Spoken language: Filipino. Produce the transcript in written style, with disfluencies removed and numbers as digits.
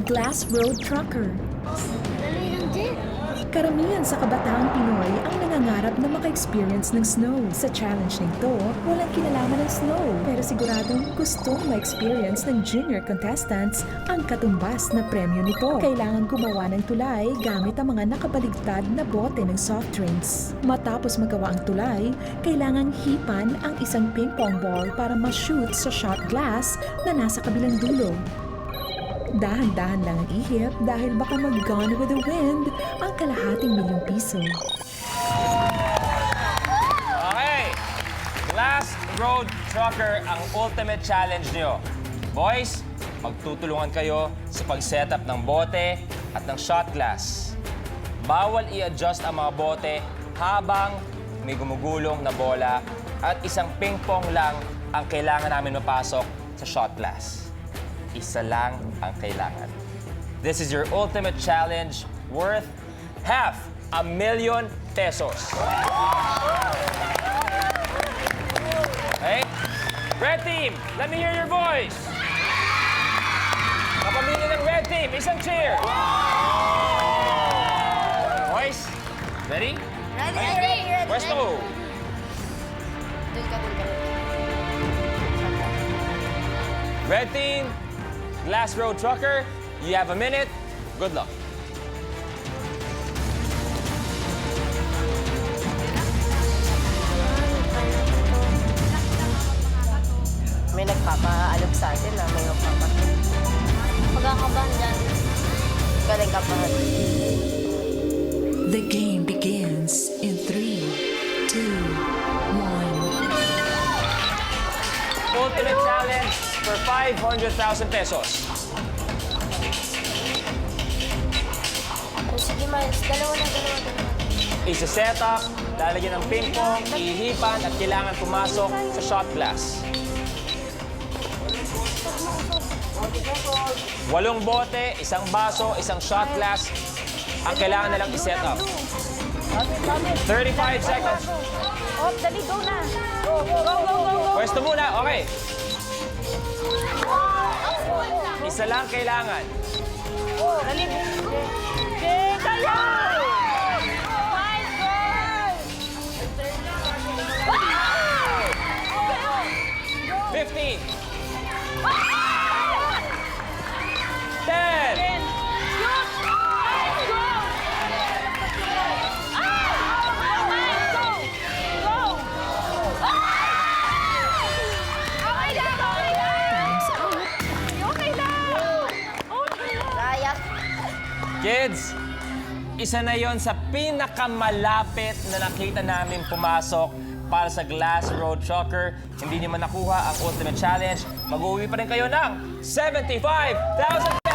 Glass Road Trucker. Dali lang din. Karamihan sa kabataang Pinoy ang nangangarap na maka-experience ng snow. Sa challenge nito, walang kinalaman ng snow. Pero siguradong gustong ma-experience ng junior contestants ang katumbas na premyo nito. Kailangan gumawa ng tulay gamit ang mga nakabaligtad na bote ng soft drinks. Matapos magawa ang tulay, kailangang hipan ang isang ping-pong ball para ma-shoot sa shot glass na nasa kabilang dulo. Dahan-dahan lang ang ihip dahil baka mag-gone with the wind ang kalahating ₱1,000,000. Okay. Glass Road Trucker ang ultimate challenge nyo. Boys, magtutulungan kayo sa pag-setup ng bote at ng shot glass. Bawal i-adjust ang mga bote habang may gumugulong na bola at isang ping-pong lang ang kailangan namin mapasok sa shot glass. Isa lang ang kailangan. This is your ultimate challenge worth ₱500,000. Okay? Red team, let me hear your voice. Kapamilya ng red team, isang cheer. Boys, ready? Ready. Pwesto. Dun ka. Red team, Glass Road Trucker, you have a minute. Good luck. May nagpapaalog sa atin na may magpapatid. Magkakabahan dyan. Galing ka pa. The game begins in 3, 2, 1. Ultimate challenge for ₱500,000. O sige, Miles. Dalawa na. Isa-set up, lalagyan ng ping-pong, ihipan at kailangan pumasok sa shot glass. 8 bote, isang baso, isang shot glass ang kailangan nalang i-set up. 35 seconds. Oh, dali, go na. Go. Pwesto muna, okay. Isa lang kailangan. Dali. Kaya! 15. 10. Kaya. Kids, isa na yon sa pinakamalapit na nakita namin pumasok para sa Glass Road Trucker. Hindi niyo man nakuha ang Ultimate Challenge, mag-uwi pa rin kayo ng ₱75,000!